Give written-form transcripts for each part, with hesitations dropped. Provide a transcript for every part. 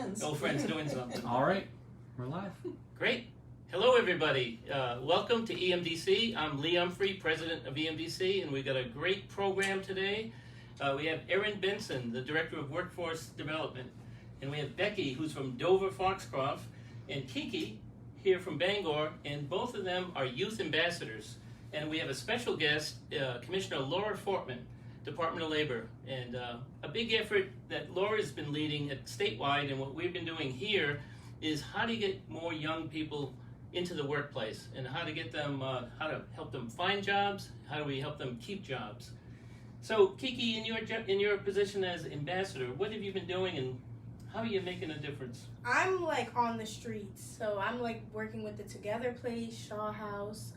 friends. No friends doing something. All right, we're live. Great. Hello, everybody. Welcome to EMDC. I'm Lee Humphrey, president of EMDC, and we've got a great program today. We have Erin Benson, the director of workforce development, and we have Becky, who's from Dover, Foxcroft, and Kiki here from Bangor, and both of them are youth ambassadors. And we have a special guest, Commissioner Laura Fortman, Department of Labor, and a big effort that Laura's been leading at statewide, and what we've been doing here is how to get more young people into the workplace, and how to get them, how to help them find jobs, how do we help them keep jobs. So Kiki, in your position as ambassador, what have you been doing, and how are you making a difference? I'm like on the streets, so I'm like working with the Together Place, Shaw House.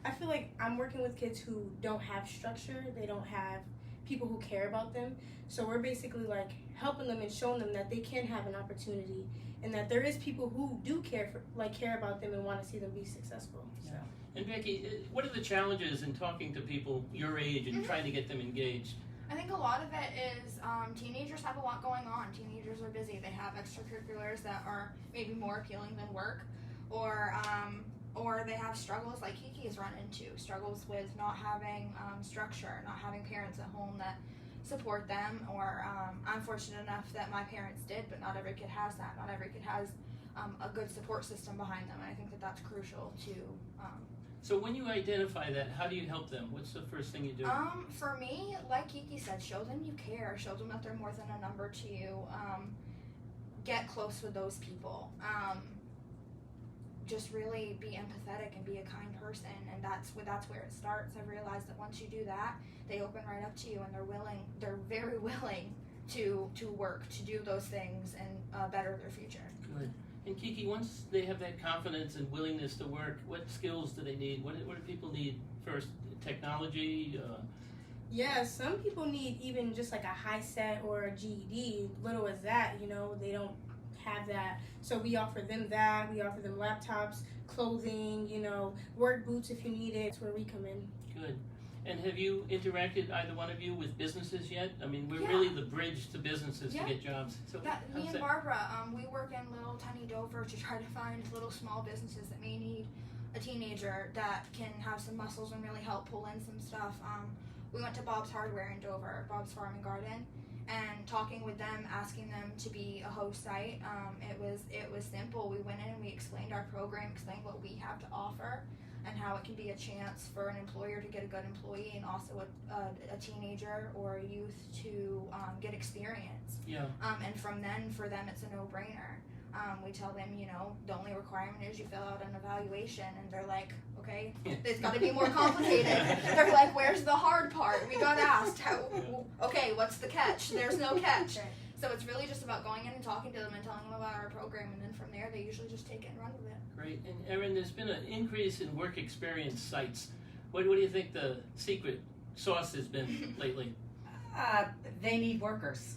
I feel like I'm working with kids who don't have structure, they don't have people who care about them. So we're basically like helping them and showing them that they can have an opportunity, and that there is people who do care about them and want to see them be successful. So. And Becky, what are the challenges in talking to people your age and trying to get them engaged? I think a lot of it is teenagers have a lot going on. Teenagers are busy. They have extracurriculars that are maybe more appealing than work, or they have struggles like Kiki has run into, struggles with not having structure, not having parents at home that support them, or I'm fortunate enough that my parents did, but not every kid has that. Not every kid has a good support system behind them, and I think that that's crucial to. So when you identify that, how do you help them? What's the first thing you do? For me, like Kiki said, show them you care, show them that they're more than a number to you. Get close with those people. Just really be empathetic and be a kind person, and that's where it starts. I've realized that once you do that, they open right up to you, and they're very willing to work, to do those things and better their future. Good. And Kiki, once they have that confidence and willingness to work, what skills do they need? What do people need first? Technology? Yeah, some people need even just like a high set or a GED, little as that, they don't have that. So we offer them that. We offer them laptops, clothing, work boots if you need it. That's where we come in. Good. And have you interacted, either one of you, with businesses yet? I mean, we're really the bridge to businesses to get jobs. So me and Barbara, we work in little tiny Dover to try to find little small businesses that may need a teenager that can have some muscles and really help pull in some stuff. We went to Bob's Hardware in Dover, Bob's Farm and Garden, and talking with them, asking them to be a host site. It was simple. We went in and we explained our program, explained what we have to offer, and how it can be a chance for an employer to get a good employee, and also a teenager or a youth to get experience. Yeah. And from then, for them, it's a no-brainer. We tell them, the only requirement is you fill out an evaluation, and they're like, okay, it's got to be more complicated. They're like, where's the hard part? We got asked, okay, what's the catch? There's no catch. So it's really just about going in and talking to them and telling them about our program, and then from there, they usually just take it and run with it. Great. And Erin, there's been an increase in work experience sites. What do you think the secret sauce has been lately? They need workers.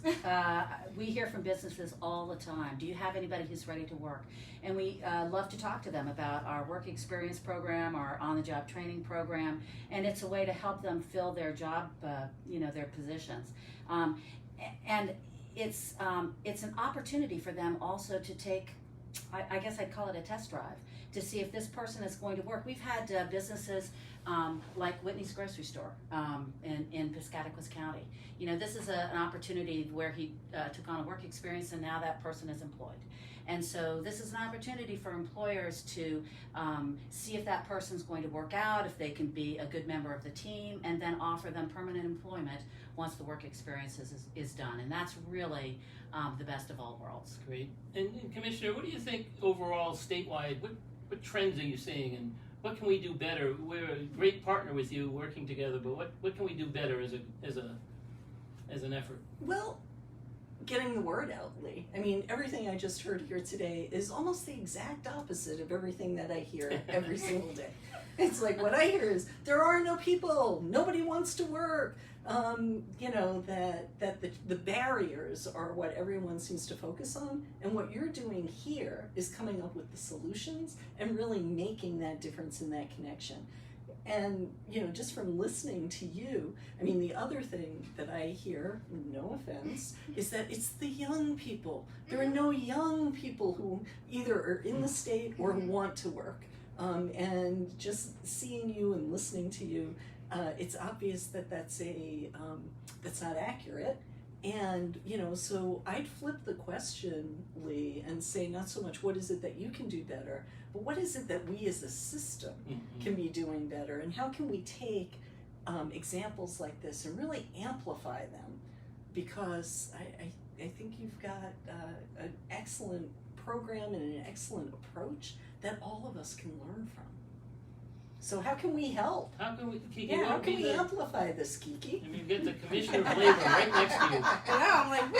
We hear from businesses all the time. Do you have anybody who's ready to work? And we love to talk to them about our work experience program, our on-the-job training program, and it's a way to help them fill their job, their positions. And it's an opportunity for them also to take, I guess I'd call it a test drive, to see if this person is going to work. We've had businesses like Whitney's Grocery Store in Piscataquis County. This is an opportunity where he took on a work experience, and now that person is employed. And so this is an opportunity for employers to see if that person's going to work out, if they can be a good member of the team, and then offer them permanent employment once the work experience is done. And that's really the best of all worlds. Great. And Commissioner, what do you think overall statewide, what trends are you seeing, and what can we do better? We're a great partner with you working together, but what can we do better as an effort? Well, getting the word out, Lee. I mean, everything I just heard here today is almost the exact opposite of everything that I hear every single day. It's like, what I hear is, there are no people, nobody wants to work. That the barriers are what everyone seems to focus on, and what you're doing here is coming up with the solutions and really making that difference in that connection. And, just from listening to you, I mean, the other thing that I hear, no offense, is that it's the young people. There are no young people who either are in the state or want to work. And just seeing you and listening to you, it's obvious that that's not accurate. And, so I'd flip the question, Lee, and say not so much what is it that you can do better, but what is it that we as a system can be doing better, and how can we take examples like this and really amplify them? Because I think you've got an excellent program and an excellent approach that all of us can learn from. So how can we help? How can we, Kiki? How can we amplify this, Kiki? I mean, get the Commissioner of Labor right next to you. Yeah, I'm like,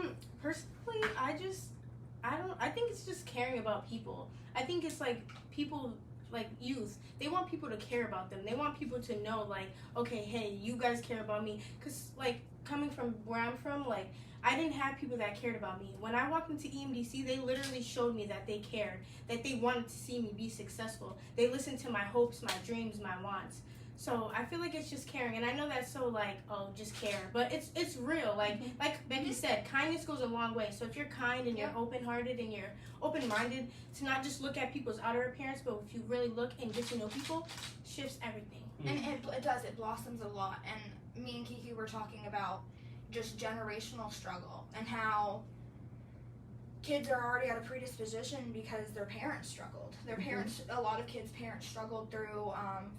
woo. Personally, I think it's just caring about people. I think it's like people, like youth, they want people to care about them. They want people to know, like, okay, hey, you guys care about me. Because, like, coming from where I'm from, like, I didn't have people that cared about me. When I walked into EMDC, they literally showed me that they cared, that they wanted to see me be successful. They listened to my hopes, my dreams, my wants. So I feel like it's just caring, and I know that's so like, oh, just care, but it's real. Like Becky said, kindness goes a long way. So if you're kind and you're open-hearted and you're open-minded to not just look at people's outer appearance, but if you really look and get to know people, shifts everything. And it blossoms a lot. And me and Kiki were talking about just generational struggle and how kids are already at a predisposition because their parents struggled. Their parents, a lot of kids' parents struggled through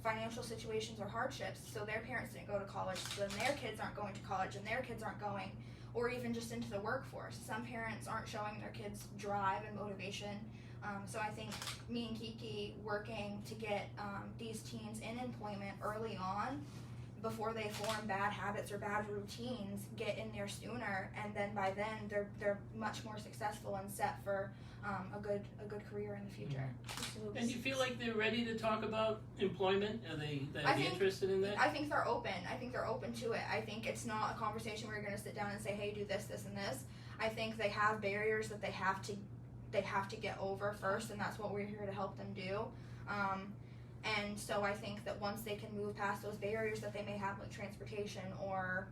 financial situations or hardships, so their parents didn't go to college, so then their kids aren't going to college and their kids aren't going, or even just into the workforce. Some parents aren't showing their kids drive and motivation. So I think me and Kiki working to get these teens in employment early on, before they form bad habits or bad routines, get in there sooner, and then by then they're much more successful and set for a good career in the future. Mm-hmm. And you feel like they're ready to talk about employment? Are they interested in that? I think they're open. I think they're open to it. I think it's not a conversation where you're going to sit down and say, hey, do this, this, and this. I think they have barriers that they have to get over first, and that's what we're here to help them do. And so I think that once they can move past those barriers that they may have, like transportation, or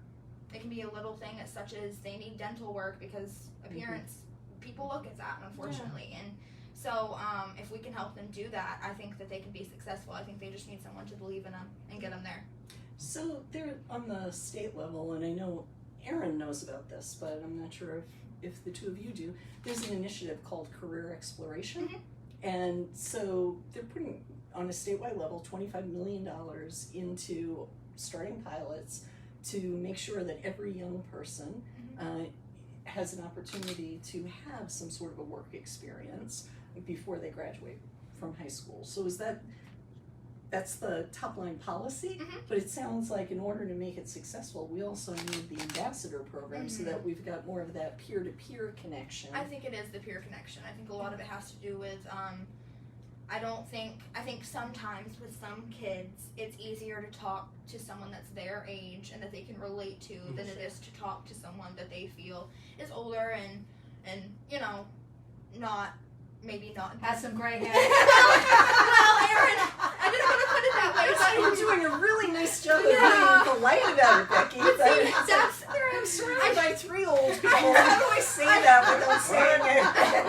it can be a little thing as such as they need dental work because appearance, people look at that, unfortunately. Yeah. And so if we can help them do that, I think that they can be successful. I think they just need someone to believe in them and get them there. So they're on the state level, and I know Erin knows about this, but I'm not sure if the two of you do. There's an initiative called Career Exploration. And so they're putting, on a statewide level, $25 million into starting pilots to make sure that every young person has an opportunity to have some sort of a work experience before they graduate from high school. So that's the top line policy, but it sounds like in order to make it successful, we also need the ambassador program so that we've got more of that peer-to-peer connection. I think it is the peer connection. I think a lot of it has to do with, I think sometimes with some kids, it's easier to talk to someone that's their age and that they can relate to than it is to talk to someone that they feel is older and maybe not. Has some gray hair. Well, Erin, I didn't want to put it that way. You're doing a really nice job of being polite about it, Becky. I'm surrounded by 3 old people. How do I say that without saying it?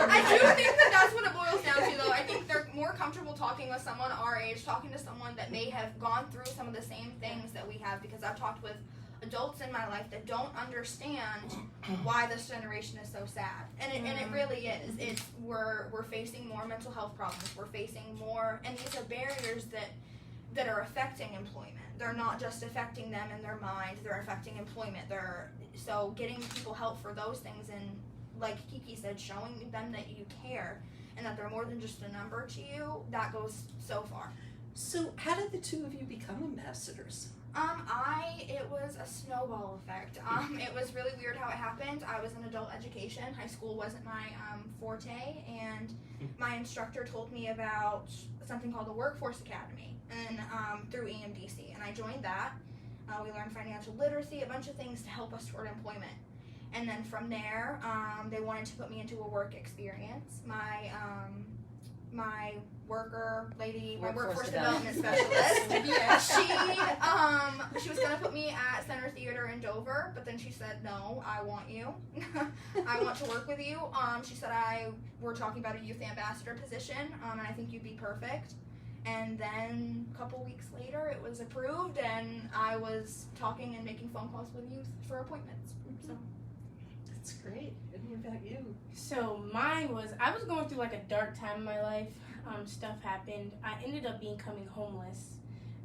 I do think that that's what it boils down to, though. I think they're more comfortable talking with someone our age, talking to someone that may have gone through some of the same things that we have, because I've talked with adults in my life that don't understand why this generation is so sad, and it really is. We're facing more mental health problems. We're facing more, and these are barriers that are affecting employment. They're not just affecting them in their mind. They're affecting employment. So getting people help for those things, and like Kiki said, showing them that you care and that they're more than just a number to you, that goes so far. So how did the two of you become ambassadors? It was a snowball effect. It was really weird how it happened. I was in adult education. High school wasn't my forte, and my instructor told me about something called the Workforce Academy, and through EMDC, and I joined that. We learned financial literacy, a bunch of things to help us toward employment. And then from there, they wanted to put me into a work experience. my worker lady, my Workforce workforce development development. specialist, she was gonna put me at Center Theater in Dover, but then she said, no, I want you. I want to work with you. She said we're talking about a youth ambassador position, and I think you'd be perfect. And then a couple weeks later, it was approved, and I was talking and making phone calls with youth for appointments. So. That's great. And what about you? So mine was, I was going through like a dark time in my life. Stuff happened. I ended up becoming homeless.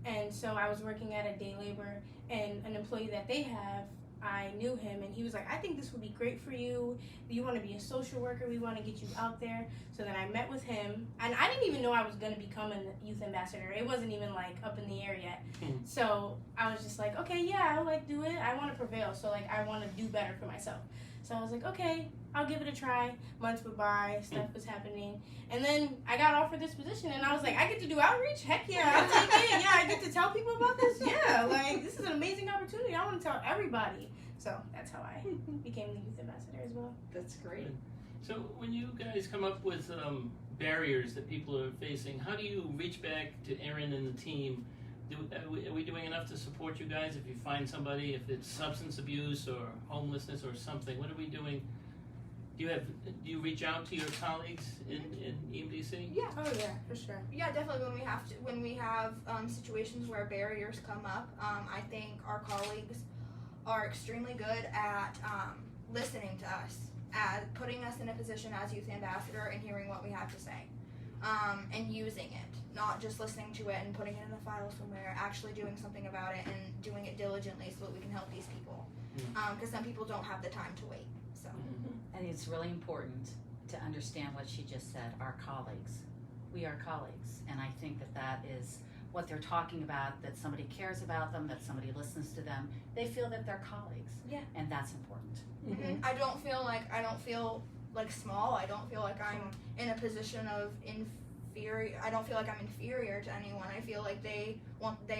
And so I was working at a day labor, and an employee that they have, I knew him, and he was like, I think this would be great for you. You want to be a social worker. We want to get you out there. So then I met with him, and I didn't even know I was going to become a youth ambassador. It wasn't even like up in the air yet. So I was just like, okay, yeah, I'll like do it. I want to prevail. So like I want to do better for myself. So I was like, okay, I'll give it a try. Months went by, stuff was happening. And then I got offered this position, and I was like, I get to do outreach? Heck yeah, I'll take it. Yeah, I get to tell people about this? Yeah, like, this is an amazing opportunity. I want to tell everybody. So that's how I became the youth ambassador as well. That's great. So when you guys come up with barriers that people are facing, how do you reach back to Erin and the team? Are we doing enough to support you guys if you find somebody, if it's substance abuse or homelessness or something? What are we doing? Do you reach out to your colleagues in EMDC? Yeah. Oh yeah, for sure. Yeah, definitely. When we have situations where barriers come up, I think our colleagues are extremely good at listening to us, at putting us in a position as youth ambassador and hearing what we have to say, and using it, not just listening to it and putting it in a file somewhere, actually doing something about it and doing it diligently so that we can help these people. Because some people don't have the time to wait. So. I think it's really important to understand what she just said, our colleagues. We are colleagues, and I think that is what they're talking about, that somebody cares about them, that somebody listens to them. They feel that they're colleagues. Yeah. And that's important. Mm-hmm. I don't feel like small. I don't feel like I'm in a position of inferior. I don't feel like I'm inferior to anyone. I feel like they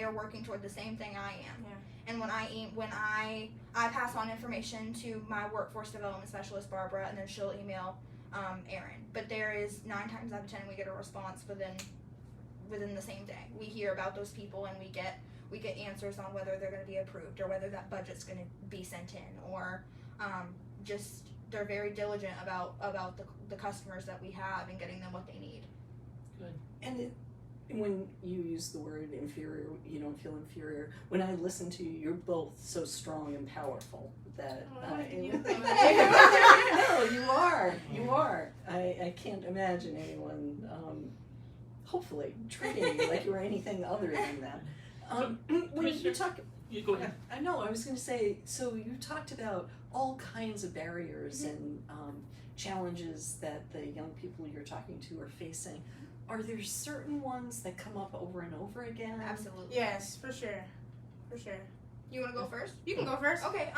are working toward the same thing I am. Yeah. And when I pass on information to my workforce development specialist Barbara, and then she'll email Erin. But there is 9 times out of 10 we get a response within the same day. We hear about those people, and we get answers on whether they're going to be approved or whether that budget's going to be sent in, or just they're very diligent about the customers that we have and getting them what they need. Good. And when you use the word inferior, you don't feel inferior. When I listen to you, you're both so strong and powerful that no, you are. You are. I can't imagine anyone, hopefully, treating you like you were anything other than that. When you talk, you go ahead. I know. I was going to say. So you talked about all kinds of barriers and challenges that the young people you're talking to are facing. Are there certain ones that come up over and over again? Absolutely. Yes, for sure. For sure. You want to go first? You can go first. Okay.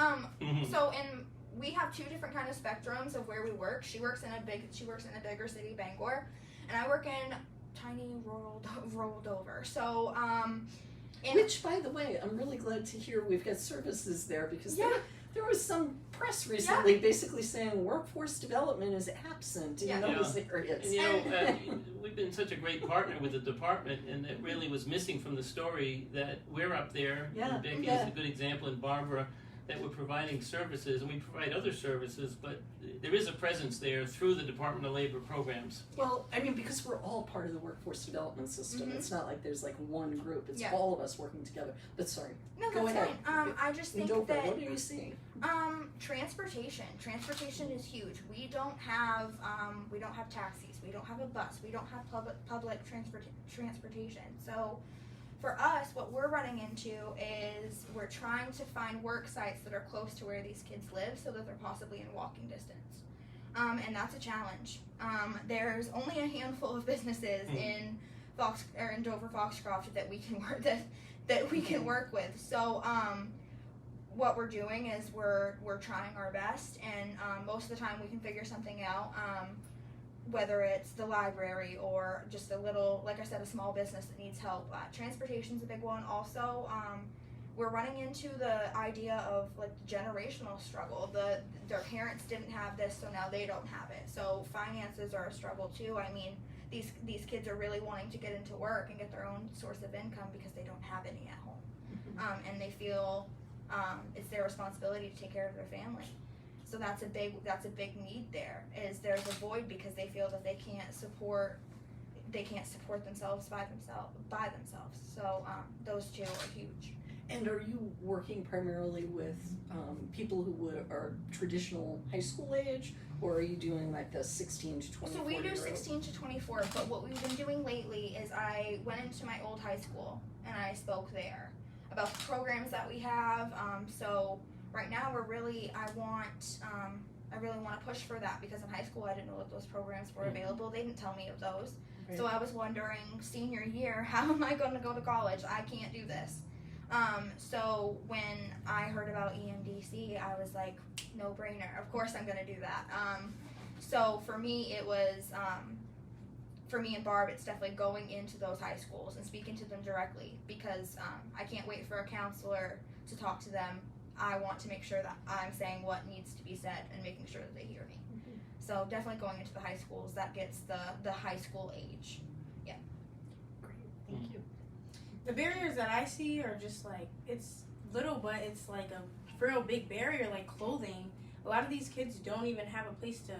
So we have 2 different kind of spectrums of where we work. She works in a bigger city, Bangor, and I work in tiny rural Dover. So which, by the way, I'm really glad to hear we've got services there, because there was some press recently basically saying workforce development is absent in those areas. And we've been such a great partner with the department, and it really was missing from the story that we're up there, and Becky is a good example, and Barbara, that we're providing services, and we provide other services, but there is a presence there through the Department of Labor programs. Well, I mean, because we're all part of the workforce development system. It's not like there's like one group. It's all of us working together. But sorry, no, go that's ahead. fine. I just think Dover, that what are you seeing? Transportation is huge. We don't have taxis. We don't have a bus. We don't have public transportation. So for us, what we're running into is we're trying to find work sites that are close to where these kids live so that they're possibly in walking distance. And that's a challenge. There's only a handful of businesses in Dover Foxcroft that we can work with. So what we're doing is we're trying our best, and most of the time we can figure something out. Whether it's the library or just a little, like I said, a small business that needs help. Transportation's a big one. Also, we're running into the idea of like generational struggle. Their parents didn't have this, so now they don't have it. So finances are a struggle too. I mean, these kids are really wanting to get into work and get their own source of income because they don't have any at home, and they feel it's their responsibility to take care of their family. So that's a big need. There's a void because they feel that they can't support themselves by themselves. So those two are huge. And are you working primarily with people who are traditional high school age, or are you doing like the 16 to 24? So we do 16 to 24, but what we've been doing lately is I went into my old high school and I spoke there about the programs that we have. So right now I really want to push for that, because in high school I didn't know that those programs were available. They didn't tell me of those. Right. So I was wondering, senior year, how am I going to go to college? I can't do this. So when I heard about EMDC, I was like, no brainer. Of course I'm going to do that. So for me, it was, for me and Barb, it's definitely going into those high schools and speaking to them directly, because I can't wait for a counselor to talk to them. I want to make sure that I'm saying what needs to be said and making sure that they hear me. So definitely going into the high schools, that gets the high school age. Yeah. Great, thank you. The barriers that I see are just like, it's little, but it's like a real big barrier, like clothing. A lot of these kids don't even have a place to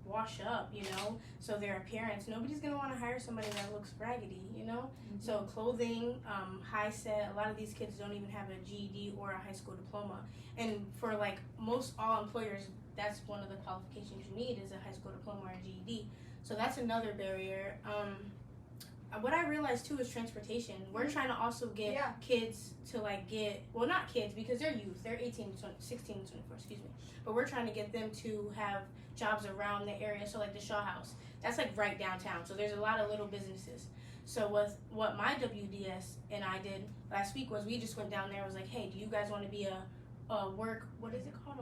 wash up, you know, so their appearance, nobody's going to want to hire somebody that looks raggedy, you know. So clothing, high set, a lot of these kids don't even have a GED or a high school diploma. And for like most all employers, that's one of the qualifications you need is a high school diploma or a GED. So that's another barrier. What I realized too is transportation. We're trying to also get kids to like well, not kids because they're youth. They're 16 to 24, excuse me. But we're trying to get them to have jobs around the area. So like the Shaw House, that's like right downtown. So there's a lot of little businesses. So what my WDS and I did last week was we just went down there and was like, hey, do you guys want to be a work, what is it called?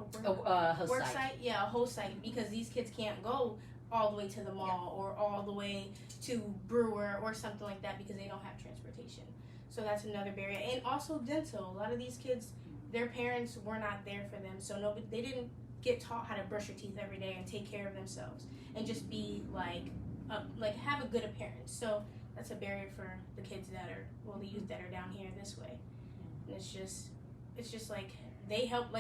Host Work site. site? Yeah, a host site, because these kids can't go all the way to the mall or all the way to Brewer or something like that because they don't have transportation. So that's another barrier. And also dental. A lot of these kids, their parents were not there for them, so they didn't get taught how to brush their teeth every day and take care of themselves and just be like have a good appearance. So that's a barrier for the kids the youth that are down here this way. And it's just like they helped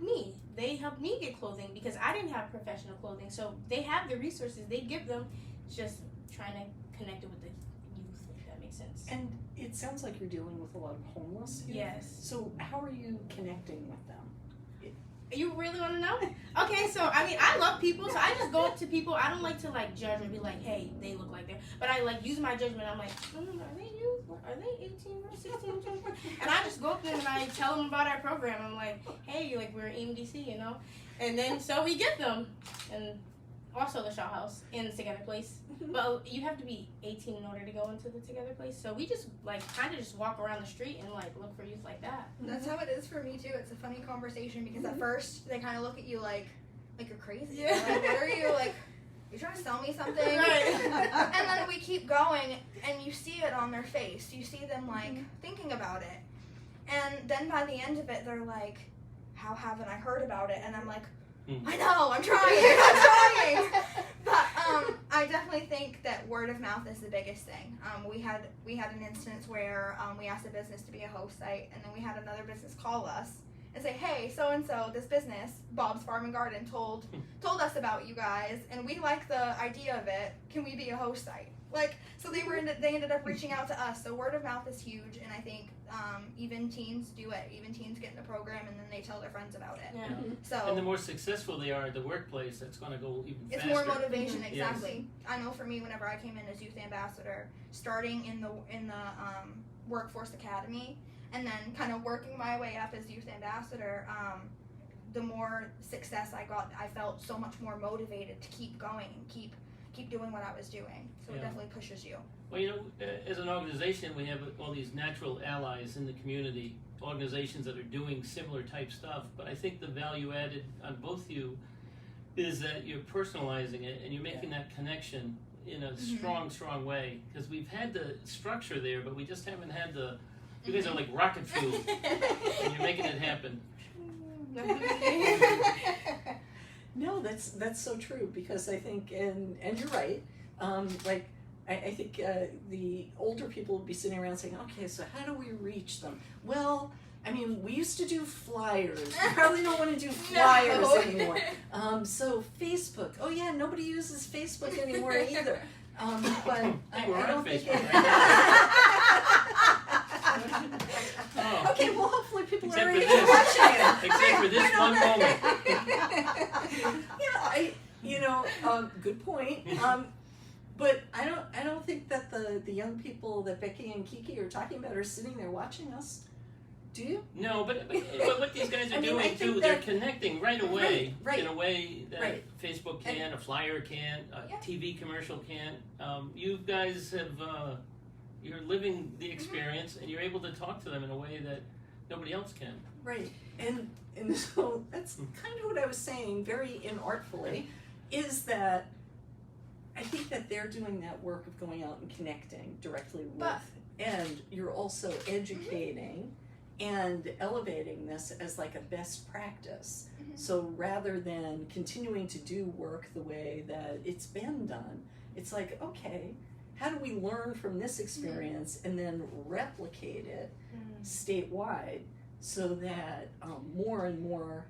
me. They helped me get clothing because I didn't have professional clothing. So they have the resources, they give them. It's just trying to connect it with the youth, if that makes sense. And it sounds like you're dealing with a lot of homeless youth. Yes. So how are you connecting with them? You really want to know? Okay, so I mean, I love people, so I just go up to people. I don't like to like judge and be like, hey, they look like they're, but I like use my judgment. I'm like, are they youth? Are they 18 or 16, 24? And I just go up to them and I tell them about our program. I'm like, hey, like we're EMDC, you know? And then so we get them, and also the Shaw House and the Together Place. But you have to be 18 in order to go into the Together Place. So we just like kind of just walk around the street and like look for youth like that. That's how it is for me too. It's a funny conversation because at first they kind of look at you like you're crazy. Yeah. Like, what are you like? You trying to sell me something? Right. And then we keep going, and you see it on their face. You see them like thinking about it, and then by the end of it, they're like, "How haven't I heard about it?" And I'm like, I know, I'm trying. But I definitely think that word of mouth is the biggest thing. We had an instance where we asked a business to be a host site, and then we had another business call us and say, hey, so and so, this business, Bob's Farm and Garden, told us about you guys, and we like the idea of it. Can we be a host site? Like, so they ended up reaching out to us. So word of mouth is huge, and I think even teens do it. Even teens get in the program, and then they tell their friends about it. Yeah. So And the more successful they are at the workplace, that's going to go even it's faster. more motivation, exactly. I know for me, whenever I came in as youth ambassador, starting in the workforce academy, and then kind of working my way up as youth ambassador, the more success I got, I felt so much more motivated to keep going and keep doing what I was doing. So it definitely pushes you. Well, you know, as an organization, we have all these natural allies in the community, organizations that are doing similar type stuff, but I think the value added on both you is that you're personalizing it and you're making that connection in a strong way, because we've had the structure there, but we just haven't had you guys are like rocket fuel and you're making it happen. No, that's so true, because I think, and you're right, like, I think the older people will be sitting around saying, okay, so how do we reach them? Well, I mean, we used to do flyers. We probably don't want to do flyers anymore. So Facebook. Oh yeah, nobody uses Facebook anymore either. But I don't think Oh. Okay, well, hopefully people Except are for already this. watching it. Except for this one moment. Good point. But I don't think that the young people that Becky and Kiki are talking about are sitting there watching us. Do you? No, but what these guys are I mean, I doing think too, that- they're connecting right away Right. in a way that Right. Facebook can, a flyer can, a Yeah. TV commercial can. You guys have, you're living the experience and you're able to talk to them in a way that nobody else can. Right. And so that's kind of what I was saying, very inartfully, is that I think that they're doing that work of going out and connecting directly with, But- and you're also educating and elevating this as like a best practice. Mhm. So rather than continuing to do work the way that it's been done, it's like, okay, how do we learn from this experience and then replicate it statewide so that more and more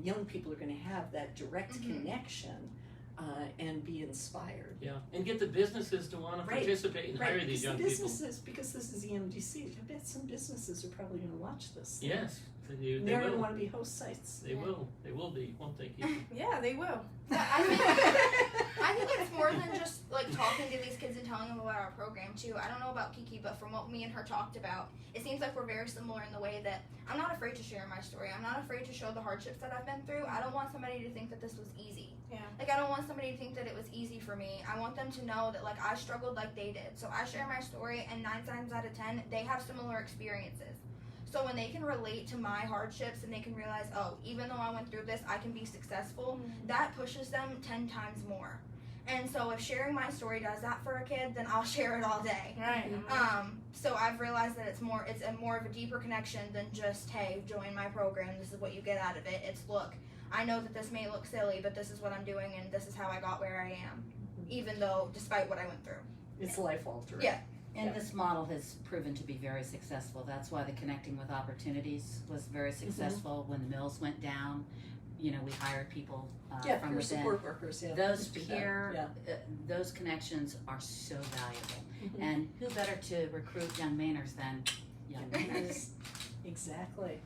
young people are going to have that direct Mhm. connection and be inspired. Yeah, and get the businesses to want to Right. participate and hire these young because people. because this is EMDC, I bet some businesses are probably going to watch this. Yes, they They're going to will. want to be host sites. They will. They will be, won't they, Keith? Yeah, they will. I think it's more than just like talking to these kids and telling them about our program too. I don't know about Kiki, but from what me and her talked about, it seems like we're very similar in the way that I'm not afraid to share my story. I'm not afraid to show the hardships that I've been through. I don't want somebody to think that this was easy. Yeah. Like I don't want somebody to think that it was easy for me. I want them to know that like I struggled like they did. So I share my story, and 9 times out of 10, they have similar experiences. So when they can relate to my hardships and they can realize, oh, even though I went through this, I can be successful, that pushes them 10 times more. And so if sharing my story does that for a kid, then I'll share it all day. Right. So I've realized that it's a more of a deeper connection than just, hey, join my program, this is what you get out of it. It's, look, I know that this may look silly, but this is what I'm doing and this is how I got where I am, even though, despite what I went through. It's life altering. Yeah. And Yeah. this model has proven to be very successful. That's why the Connecting with Opportunities was very successful. When the mills went down, we hired people Yeah, from peer within. support workers. Yeah, Those do that. peer, those connections are so valuable. Mhm. And who better to recruit young Mainers than young Mainers? Exactly.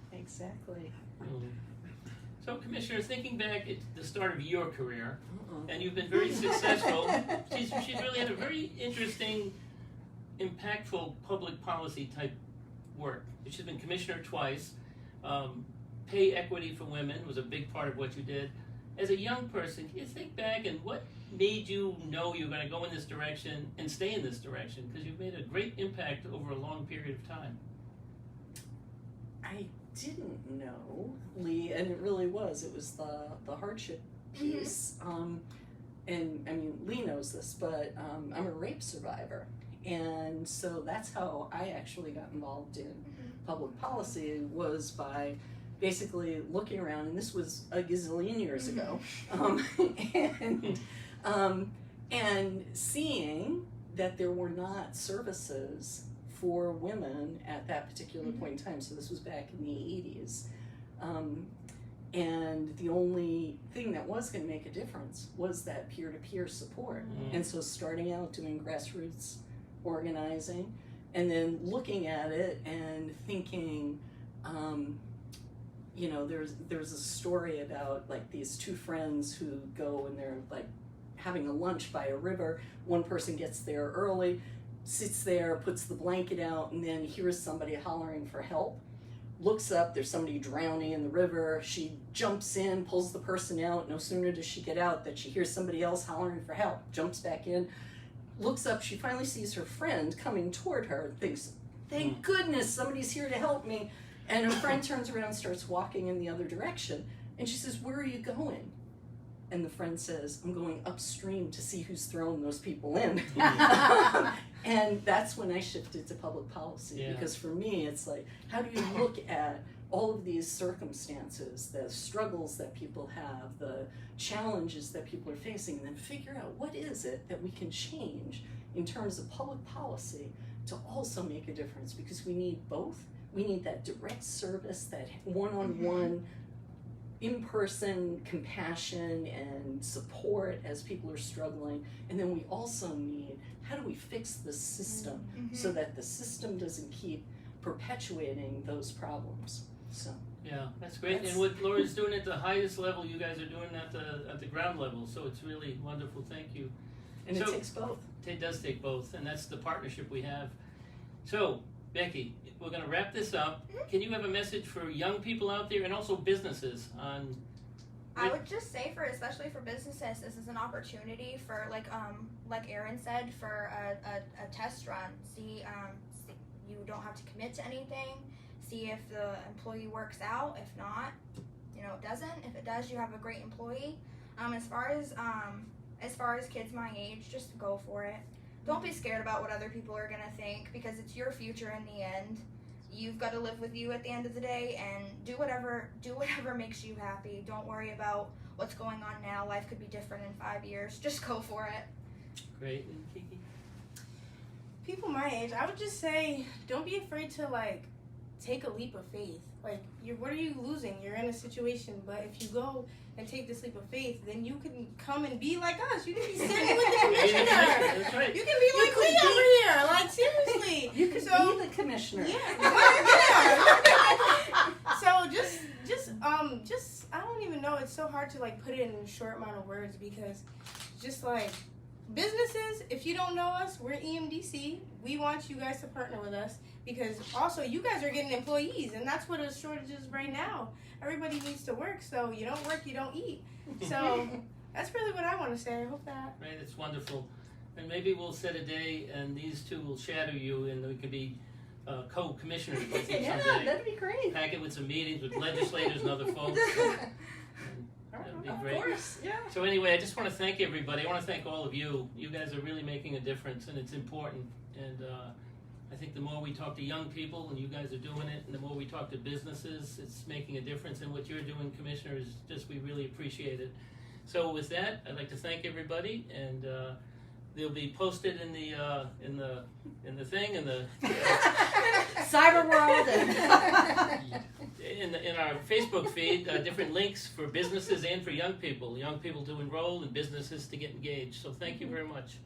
So, Commissioner, thinking back at the start of your career, Uh-uh. and you've been very successful. She's really had a very interesting, impactful public policy type work. She's been commissioner twice. Pay equity for women was a big part of what you did. As a young person, can you think back and what made you know you're going to go in this direction and stay in this direction? Because you've made a great impact over a long period of time. I didn't know, Lee, and it really was. It was the hardship piece. And I mean, Lee knows this, but I'm a rape survivor. And so that's how I actually got involved in public policy, was by basically looking around, and this was a gazillion years ago, and seeing that there were not services for women at that particular point in time. So this was back in the 80s. And the only thing that was going to make a difference was that peer-to-peer support. And so starting out doing grassroots organizing, and then looking at it and thinking, there's a story about like these two friends who go and they're like having a lunch by a river. One person gets there early, sits there, puts the blanket out, and then hears somebody hollering for help. Looks up, there's somebody drowning in the river. She jumps in, pulls the person out. No sooner does she get out that she hears somebody else hollering for help. Jumps back in, looks up, she finally sees her friend coming toward her, thinks, thank goodness somebody's here to help me. And her friend turns around and starts walking in the other direction. And she says, where are you going? And the friend says, I'm going upstream to see who's thrown those people in. And that's when I shifted to public policy. Yeah. Because for me, it's like, how do you look at all of these circumstances, the struggles that people have, the challenges that people are facing, and then figure out what is it that we can change in terms of public policy to also make a difference, because we need both. We need that direct service, that one-on-one, in-person compassion and support as people are struggling, and then we also need, how do we fix the system so that the system doesn't keep perpetuating those problems? So Yeah, that's great. And what Laura's doing at the highest level, you guys are doing at the ground level. So it's really wonderful. Thank you. and it takes both. It does take both, and that's the partnership we have. So, Becky, we're going to wrap this up. Can you have a message for young people out there and also businesses on? I would just say, especially for businesses, this is an opportunity for, like Erin said, for a test run. See, you don't have to commit to anything. See if the employee works out. If not, it doesn't. If it does, you have a great employee. As far as kids my age, just go for it. Don't be scared about what other people are gonna think, because it's your future in the end. You've got to live with you at the end of the day, and do whatever makes you happy. Don't worry about what's going on now. Life could be different in 5 years. Just go for it. Great. And Kiki? People my age, I would just say, don't be afraid to take a leap of faith. What are you losing? You're in a situation, but if you go and take this leap of faith, then you can come and be like us. You can be sitting with the commissioner. That's right. You can be like me over here. Seriously. You could be the commissioner. So just I don't even know. It's so hard to put it in a short amount of words, because just businesses, if you don't know us, we're EMDC. We want you guys to partner with us, because also you guys are getting employees, and that's what a shortage is right now. Everybody needs to work, so you don't work, you don't eat. So that's really what I want to say. I hope that. Right, it's wonderful. And maybe we'll set a day and these two will shadow you, and we could be co-commissioners with you Yeah, someday. that'd be great. Pack it with some meetings with legislators and other folks. That'd be great. Of course, yeah. So anyway, I just want to thank everybody. I want to thank all of you. You guys are really making a difference, and it's important. And I think the more we talk to young people, and you guys are doing it, and the more we talk to businesses, it's making a difference. And what you're doing, Commissioner, is just, we really appreciate it. So with that, I'd like to thank everybody, and they'll be posted in the Cyber world and in our Facebook feed, different links for businesses and for young people to enroll and businesses to get engaged. So thank you very much.